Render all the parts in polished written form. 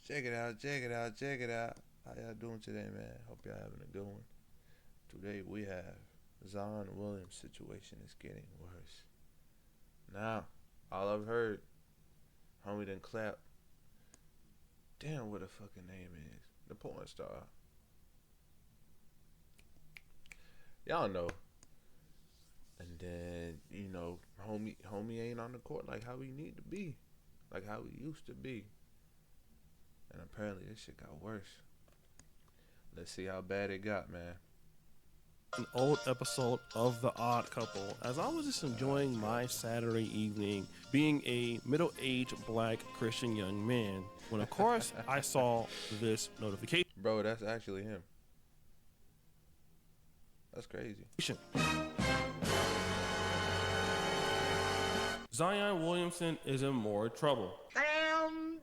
Check it out, check it out, check it out. How y'all doing today, man? Hope y'all having a good one. Today we have Zion Williams' situation is getting worse. Now, all I've heard, homie done clap. Damn, what the fucking name is. The porn star. Y'all know. And then, homie ain't on the court like how he need to be. Like how he used to be. And apparently this shit got worse. Let's see how bad it got, man. An old episode of The Odd Couple as I was just enjoying my Saturday evening being a middle-aged black Christian young man when of course I saw this notification. Bro, that's actually him. That's crazy. Zion Williamson is in more trouble. Damn.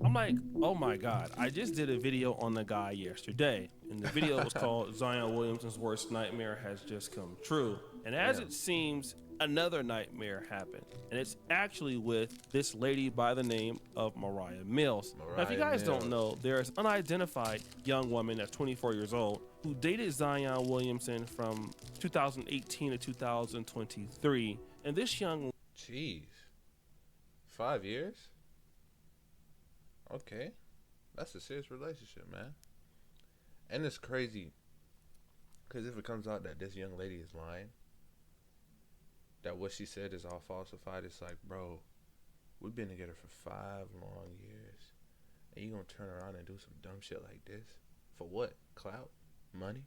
I'm like, oh my God, I just did a video on the guy yesterday. And the video was called Zion Williamson's Worst Nightmare Has Just Come True. And as it seems, another nightmare happened. And it's actually with this lady by the name of Mariah Mills. Now, if you guys don't know, there's an unidentified young woman that's 24 years old who dated Zion Williamson from 2018 to 2023. And this young... Jeez. 5 years? Okay. That's a serious relationship, man. And it's crazy. Because if it comes out that this young lady is lying, that what she said is all falsified, it's like, bro, we've been together for 5 long years. And you gonna turn around and do some dumb shit like this? For what? Clout? Money?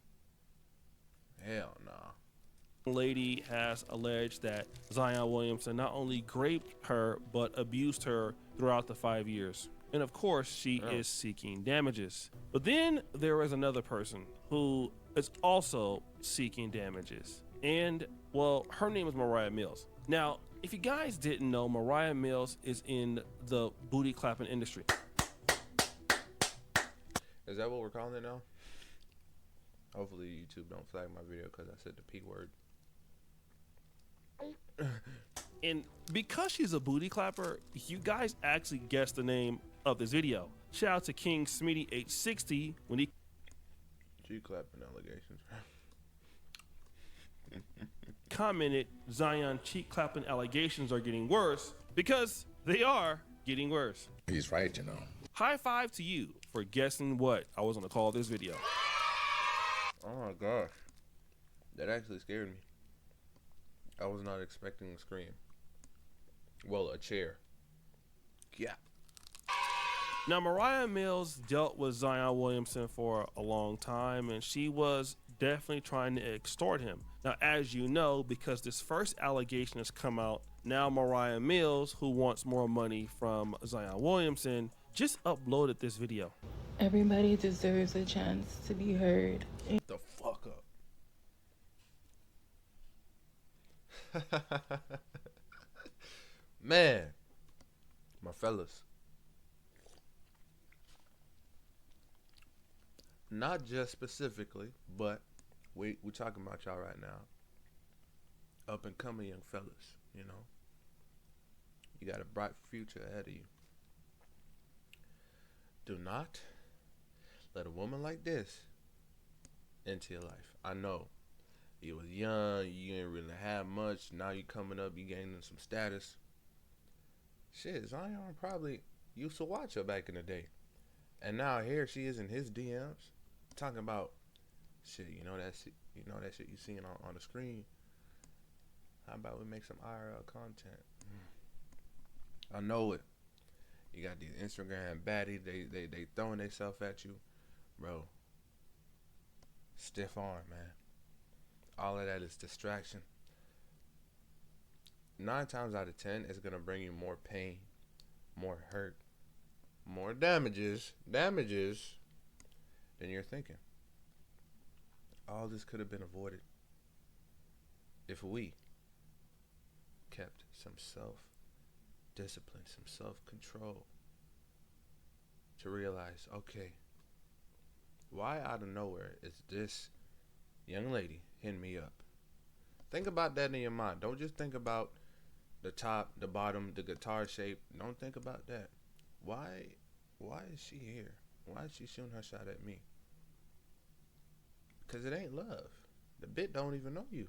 Hell nah. Lady has alleged that Zion Williamson not only raped her, but abused her throughout the 5 years. And of course, she is seeking damages. But then there is another person who is also seeking damages. And, well, her name is Mariah Mills. Now, if you guys didn't know, Mariah Mills is in the booty clapping industry. Is that what we're calling it now? Hopefully YouTube don't flag my video because I said the P word. And because she's a booty clapper, you guys actually guessed the name of this video. Shout out to King Smitty H60 when he G-clapping allegations. commented Zion cheek clapping allegations are getting worse, because they are getting worse. He's right, you know. High five to you for guessing what I was gonna call this video. Oh my gosh. That actually scared me. I was not expecting a scream. Well, a chair. Yeah. Now, Mariah Mills dealt with Zion Williamson for a long time, and she was definitely trying to extort him. Now, as you know, because this first allegation has come out, now Mariah Mills, who wants more money from Zion Williamson, just uploaded this video. Everybody deserves a chance to be heard. The fuck up. Man, my fellas, not just specifically, but we talking about y'all right now, up and coming young fellas. You know, you got a bright future ahead of you. Do not let a woman like this into your life. I know you was young, you didn't really have much. Now you coming up, you gaining some status. Shit, Zion probably used to watch her back in the day. And now here she is in his DMs talking about shit, you know that shit you seeing on the screen. How about we make some IRL content? I know it. You got these Instagram baddies, they throwing themselves at you. Bro, stiff arm, man. All of that is distraction. 9 times out of 10, it's going to bring you more pain, more hurt, more damages than you're thinking. All this could have been avoided if we kept some self-discipline, some self-control to realize, okay, why out of nowhere is this young lady hitting me up? Think about that in your mind. Don't just think about the top, the bottom, the guitar shape. Don't think about that. Why why is she here? Why is she shooting her shot at me? Because it ain't love. The bitch don't even know you.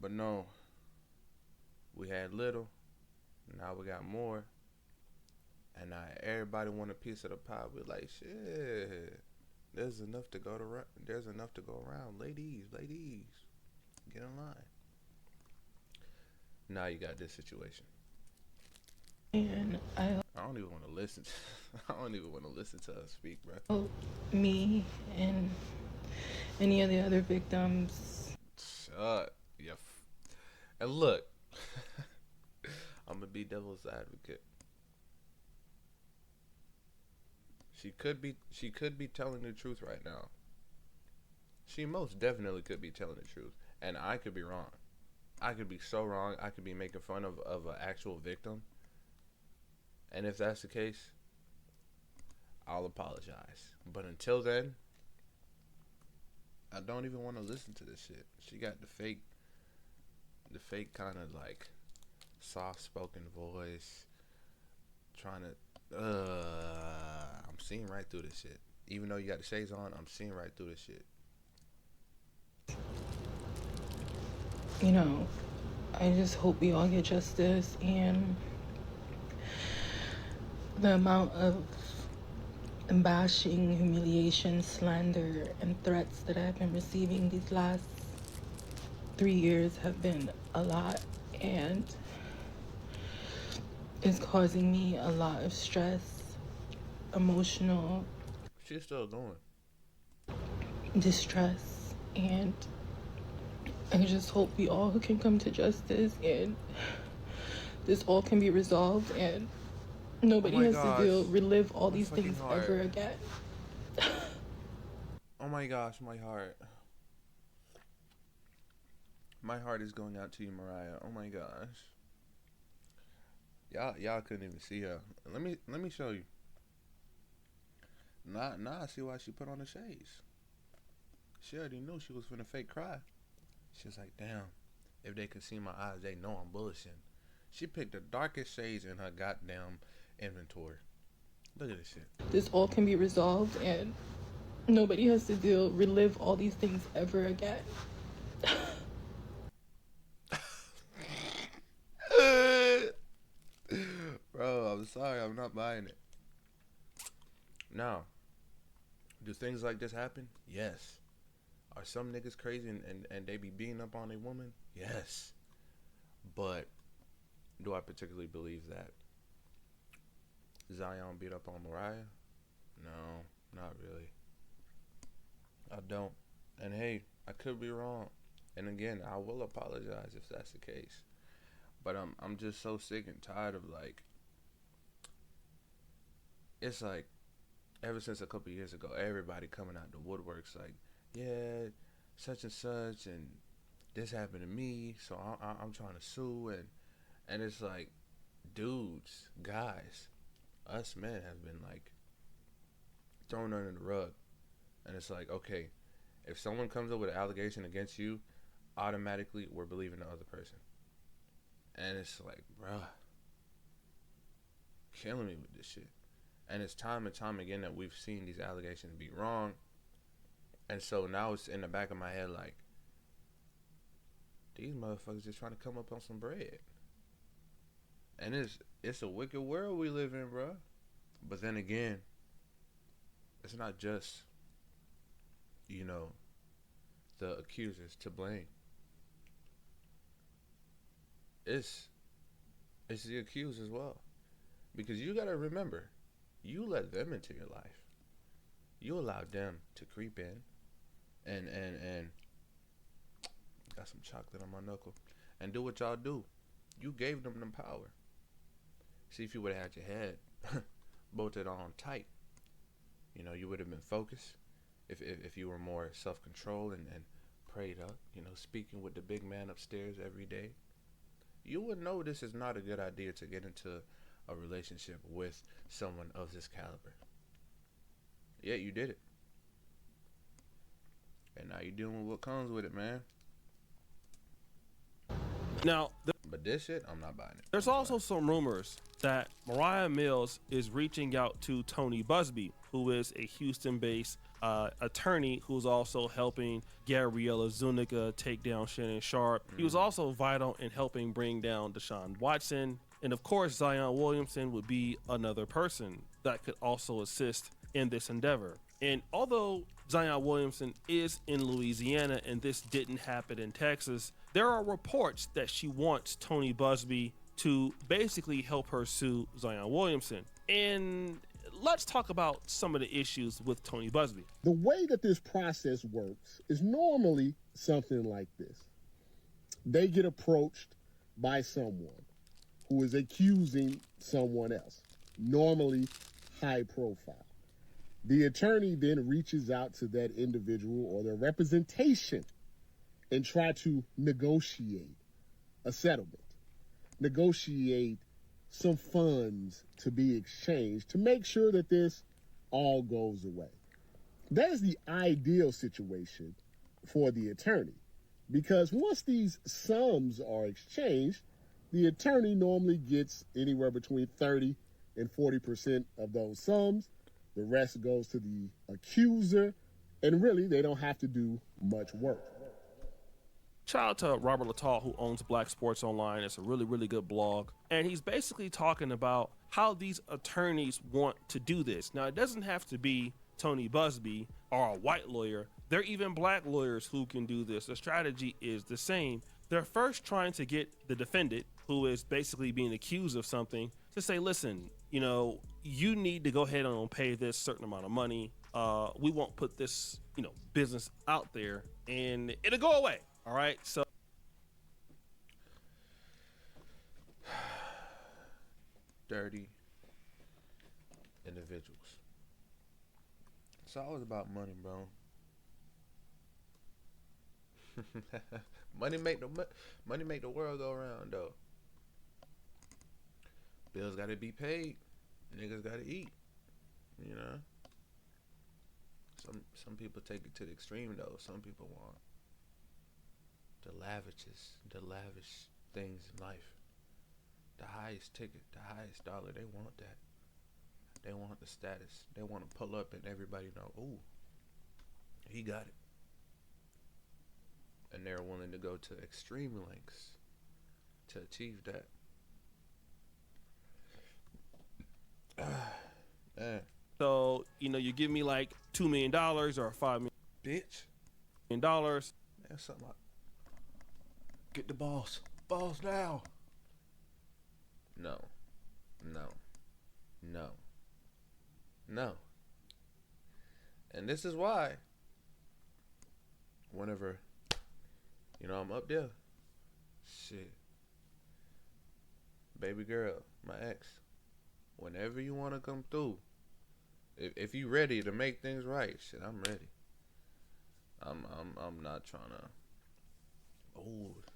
But no, we had little, now we got more, and now everybody want a piece of the pie. We're like, shit, there's enough to go around. Ladies, get in line. Now you got this situation. And I don't even want to listen. I don't even want to listen to her speak, bro. hope me and any of the other victims. Shut. Yeah. And look, I'm gonna be devil's advocate. She could be telling the truth right now. She most definitely could be telling the truth, and I could be wrong. I could be so wrong. I could be making fun of an actual victim. And if that's the case, I'll apologize. But until then, I don't even want to listen to this shit. She got the fake kind of like soft-spoken voice, trying to. I'm seeing right through this shit. Even though you got the shades on, I'm seeing right through this shit. You know, I just hope we all get justice, and the amount of bashing, humiliation, slander, and threats that I've been receiving these last 3 years have been a lot, and it's causing me a lot of stress, emotional She's still going. distress, and I just hope we all can come to justice and this all can be resolved and nobody Oh my has gosh. to relive all My these fucking things heart. ever again. Oh my gosh, my heart. My heart is going out to you, Mariah. Oh my gosh. Y'all couldn't even see her. Let me show you. Now I see why she put on the shades. She already knew she was finna fake cry. She was like, damn, if they could see my eyes, they know I'm bullshitting. She picked the darkest shades in her goddamn inventory. Look at this shit. This all can be resolved and nobody has to relive all these things ever again. Bro, I'm sorry, I'm not buying it. Now, do things like this happen? Yes. Are some niggas crazy and they be beating up on a woman? Yes. But do I particularly believe that Zion beat up on Mariah? No, not really. I don't. And hey, I could be wrong. And again, I will apologize if that's the case. But I'm just so sick and tired of like, it's like ever since a couple years ago, everybody coming out the woodworks like, yeah, such and this happened to me, so I'm trying to sue, and it's like, dudes, guys, us men have been like thrown under the rug, and it's like, okay, if someone comes up with an allegation against you, automatically we're believing the other person, and it's like, bruh, killing me with this shit. And it's time and time again that we've seen these allegations be wrong. And so now it's in the back of my head like, these motherfuckers just trying to come up on some bread. And it's a wicked world we live in, bro. But then again, it's not just, you know, the accusers to blame. It's the accused as well. Because you gotta remember, you let them into your life. You allowed them to creep in and got some chocolate on my knuckle and do what y'all do. You gave them the power. See, if you would have had your head bolted on tight, you know, you would have been focused. If you were more self-controlled and prayed up, you know, speaking with the big man upstairs every day, you would know this is not a good idea to get into a relationship with someone of this caliber. Yeah, you did it. And now you're dealing with what comes with it, man. Now, But this shit, I'm not buying it. there's also some rumors that Mariah Mills is reaching out to Tony Busby, who is a Houston-based attorney who's also helping Gabriella Zuniga take down Shannon Sharp. He was also vital in helping bring down Deshaun Watson. And of course, Zion Williamson would be another person that could also assist in this endeavor. And although Zion Williamson is in Louisiana and this didn't happen in Texas, there are reports that she wants Tony Busby to basically help her sue Zion Williamson. And let's talk about some of the issues with Tony Busby. The way that this process works is normally something like this. They get approached by someone who is accusing someone else, normally high profile. The attorney then reaches out to that individual or their representation and try to negotiate a settlement, negotiate some funds to be exchanged to make sure that this all goes away. That is the ideal situation for the attorney, because once these sums are exchanged, the attorney normally gets anywhere between 30 and 40% of those sums. The rest goes to the accuser, and really they don't have to do much work. Shout out to Robert Littall, who owns Black Sports Online. It's a really, really good blog. And he's basically talking about how these attorneys want to do this. Now, it doesn't have to be Tony Busby or a white lawyer. There are even black lawyers who can do this. The strategy is the same. They're first trying to get the defendant, who is basically being accused of something, to say, listen, you need to go ahead and pay this certain amount of money. We won't put this, business out there, and it'll go away. All right, so dirty individuals. It's always about money, bro. money make the world go around, though. Bills gotta be paid. Niggas gotta eat. Some people take it to the extreme, though. Some people want the lavish things in life. The highest ticket, the highest dollar. They want that. They want the status. They want to pull up and everybody know, ooh, he got it. And they're willing to go to extreme lengths to achieve that. Man. So, you give me like $2 million or $5 Bitch. million. Man, something like, get the balls. Balls now. No. And this is why, whenever, I'm up there, shit, baby girl, my ex, whenever you want to come through, if you ready to make things right, shit, I'm ready. I'm not trying to,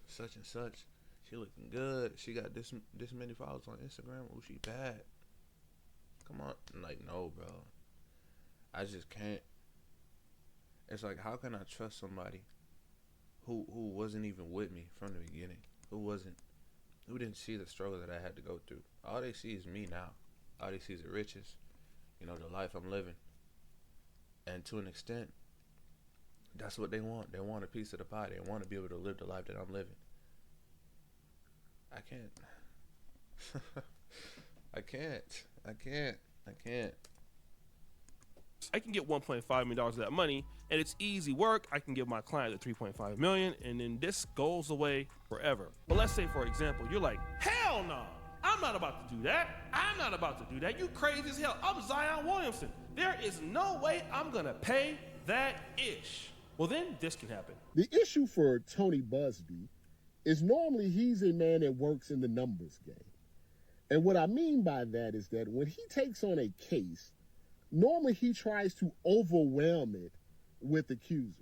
such and such, she looking good, she got this many followers on Instagram, she bad. Come on. I'm like, no, bro. I just can't. It's like, how can I trust somebody who wasn't even with me from the beginning? Who didn't see the struggle that I had to go through? All they see is me now. All they see is the riches. The life I'm living. And to an extent, that's what they want. They want a piece of the pie. They want to be able to live the life that I'm living. I can't. I can't. I can get $1.5 million of that money, and it's easy work. I can give my client the $3.5 million, and then this goes away forever. But let's say, for example, you're like, hell no, I'm not about to do that. I'm not about to do that. You crazy as hell. I'm Zion Williamson. There is no way I'm gonna pay that ish. Well, then this can happen. The issue for Tony Busby is normally he's a man that works in the numbers game. And what I mean by that is that when he takes on a case, normally he tries to overwhelm it with accusers.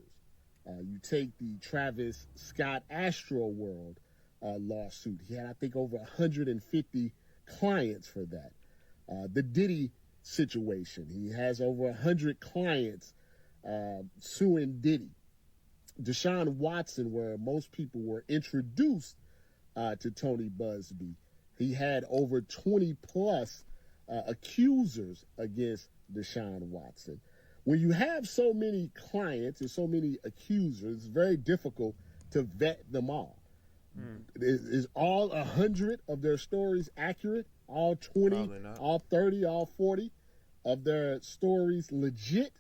You take the Travis Scott Astroworld lawsuit. He had, I think, over 150 clients for that. The Diddy situation. He has over 100 clients suing Diddy. Deshaun Watson, where most people were introduced to Tony Busby. He had over 20 plus accusers against Deshaun Watson. When you have so many clients and so many accusers, it's very difficult to vet them all. Is all 100 of their stories accurate? All 20, all 30, all 40 of their stories legit?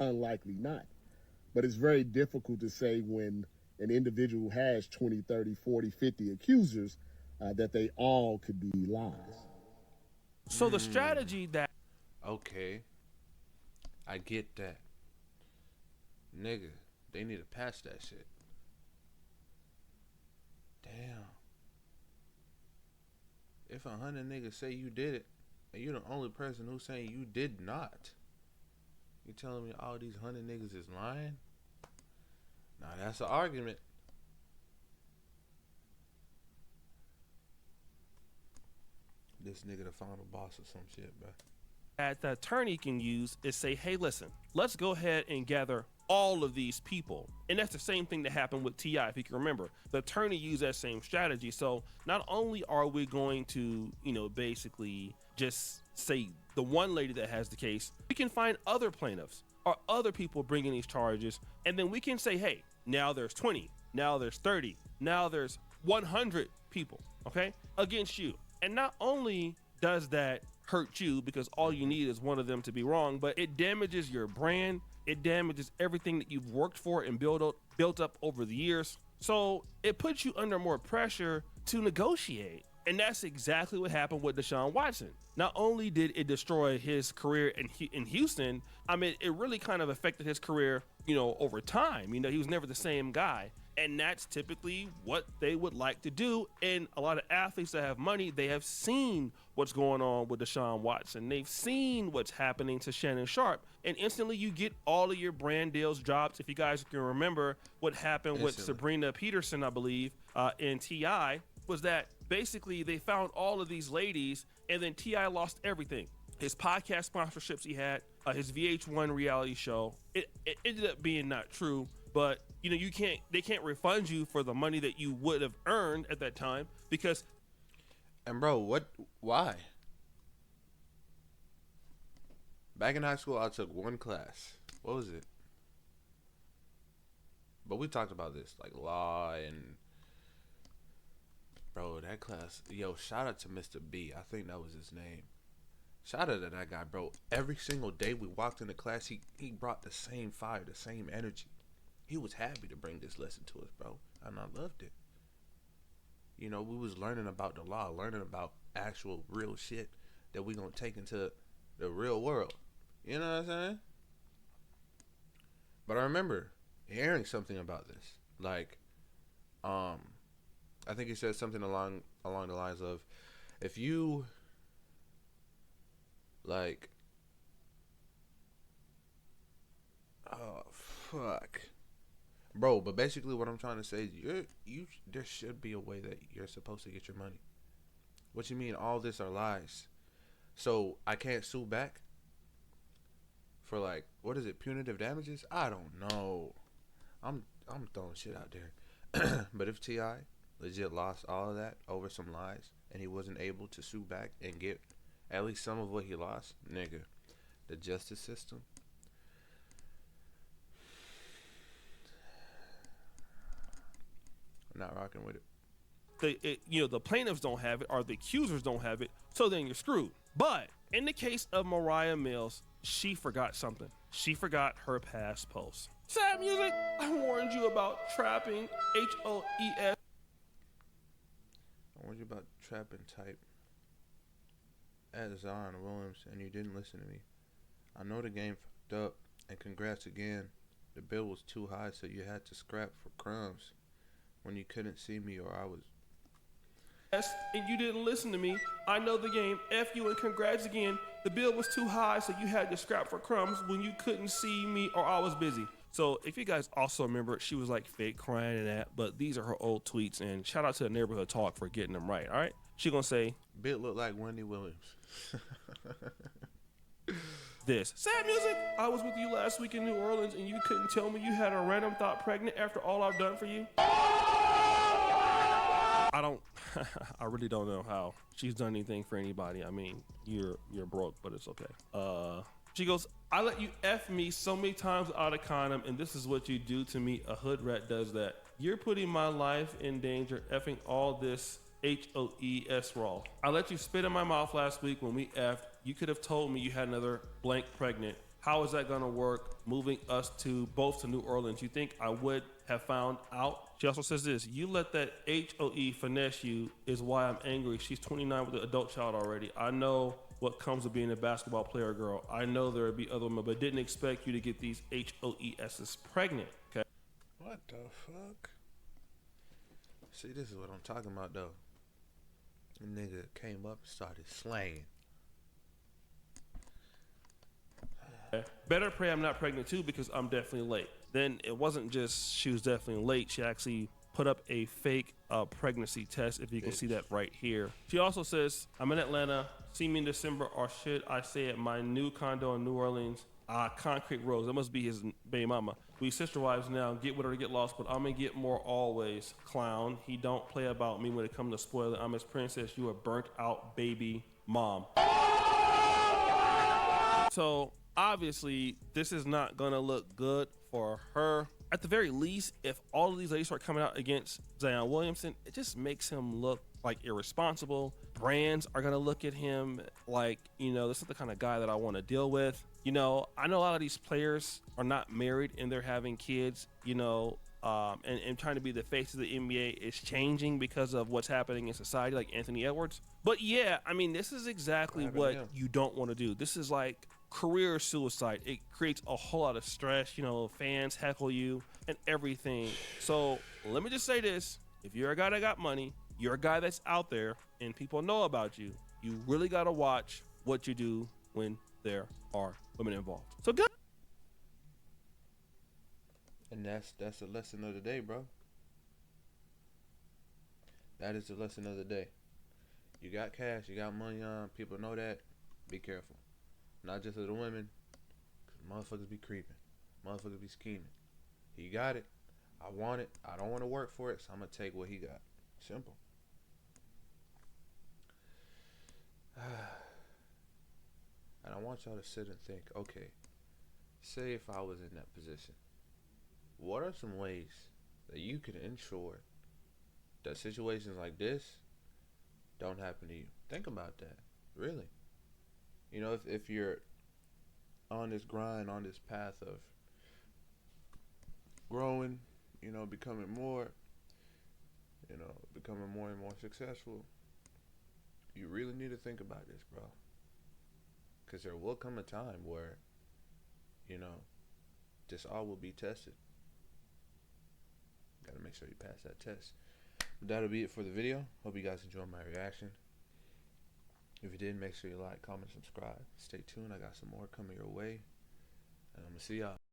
Unlikely not. But it's very difficult to say when an individual has 20, 30, 40, 50 accusers that they all could be lies. So the strategy that... Okay. I get that. Nigga, they need to pass that shit. Damn. If 100 niggas say you did it, and you're the only person who's saying you did not, you telling me all these 100 niggas is lying? Now that's an argument. This nigga the final boss or some shit, bro. That the attorney can use is say, hey, listen, let's go ahead and gather all of these people. And that's the same thing that happened with T.I., if you can remember. The attorney used that same strategy. So not only are we going to, basically just say the one lady that has the case, we can find other plaintiffs or other people bringing these charges. And then we can say, hey, now there's 20, now there's 30, now there's 100 people, okay, against you. And not only does that hurt you because all you need is one of them to be wrong, but it damages your brand. It damages everything that you've worked for and built up over the years. So it puts you under more pressure to negotiate. And that's exactly what happened with Deshaun Watson. Not only did it destroy his career in Houston, I mean, it really kind of affected his career, over time. He was never the same guy. And that's typically what they would like to do. And a lot of athletes that have money, they have seen what's going on with Deshaun Watson. They've seen what's happening to Shannon Sharp. And instantly you get all of your brand deals dropped. If you guys can remember what happened with Sabrina Peterson, I believe, in T.I., was that basically they found all of these ladies and then T.I. lost everything. His podcast sponsorships he had, his VH1 reality show, it ended up being not true. But they can't refund you for the money that you would have earned at that time because. And bro, why? Back in high school, I took one class. What was it? But we talked about this, like law and. Bro, that class. Yo, shout out to Mr. B. I think that was his name. Shout out to that guy, bro. Every single day we walked into class, he brought the same fire, the same energy. He was happy to bring this lesson to us, bro, and I loved it. We was learning about the law, learning about actual real shit that we gonna take into the real world. You know what I'm saying? But I remember hearing something about this. Like, I think he said something along the lines of, if you, like, oh, fuck. Bro, but basically what I'm trying to say is there should be a way that you're supposed to get your money. What you mean all this are lies? So I can't sue back for, like, what is it, punitive damages? I don't know. I'm throwing shit out there. But if T.I. legit lost all of that over some lies and he wasn't able to sue back and get at least some of what he lost, nigga, the justice system, I'm not rocking with it. The plaintiffs don't have it or the accusers don't have it, so then you're screwed. But in the case of Mariah Mills, she forgot something. She forgot her past posts. Sad music, I warned you about trapping, HOES. I warned you about trapping type at Zion Williamson, and you didn't listen to me. I know the game fucked up, and congrats again. The bill was too high, so you had to scrap for crumbs when you couldn't see me or I was. And you didn't listen to me. I know the game. F you and congrats again. The bill was too high, so you had to scrap for crumbs when you couldn't see me or I was busy. So if you guys also remember, she was like fake crying and that, but these are her old tweets, and shout out to the Neighborhood Talk for getting them right, all right? She gonna say, Bit look like Wendy Williams. this. Sad music, I was with you last week in New Orleans, and you couldn't tell me you had a random thought pregnant after all I've done for you? I don't, I really don't know how she's done anything for anybody. I mean, you're broke, but it's okay. She goes, I let you F me so many times out of condom, and this is what you do to me. A hood rat does that. You're putting my life in danger, effing all this HOES raw. I let you spit in my mouth last week when we effed. You could have told me you had another blank pregnant. How is that gonna work, moving us both to New Orleans? You think I would have found out? She also says this, you let that HOE finesse you is why I'm angry. She's 29 with an adult child already. I know what comes with being a basketball player, girl. I know there would be other women, but didn't expect you to get these HOESs pregnant, okay? What the fuck? See, this is what I'm talking about, though. The nigga came up and started slaying. Better pray I'm not pregnant too, because I'm definitely late. Then it wasn't just she was definitely late. She actually put up a fake pregnancy test, if you can see that right here. She also says, I'm in Atlanta, see me in December, or should I say at my new condo in New Orleans, Concrete Rose. That must be his baby mama. We sister wives now, get with her to get lost, but I'm gonna get more always, clown. He don't play about me when it comes to spoiling. I'm his princess, you a burnt out baby mom. So obviously this is not gonna look good for her. At the very least, if all of these ladies start coming out against Zion Williamson, it just makes him look like irresponsible. Brands are gonna look at him like, you know, this is the kind of guy that I want to deal with. You know, I know a lot of these players are not married and they're having kids, you know, and trying to be the face of the NBA is changing because of what's happening in society, like Anthony Edwards. But yeah, I mean, this is exactly what you don't want to do. This is like career suicide. It creates a whole lot of stress, you know, fans heckle you and everything. So let me just say this, if you're a guy that got money, you're a guy that's out there and people know about you, you really got to watch what you do when there are women involved. So good. And that's the lesson of the day, bro. That is the lesson of the day. You got cash, you got money on, people know that. Be careful. Not just of the women, because motherfuckers be creeping. Motherfuckers be scheming. He got it. I want it. I don't want to work for it, so I'm going to take what he got. Simple. And I want y'all to sit and think, okay, say if I was in that position, what are some ways that you can ensure that situations like this don't happen to you? Think about that, really. You know, if you're on this grind, on this path of growing, you know, becoming more and more successful, you really need to think about this, bro. Because there will come a time where, you know, this all will be tested. Got to make sure you pass that test. But that'll be it for the video. Hope you guys enjoyed my reaction. If you did, make sure you like, comment, subscribe. Stay tuned. I got some more coming your way. And I'm going to see y'all.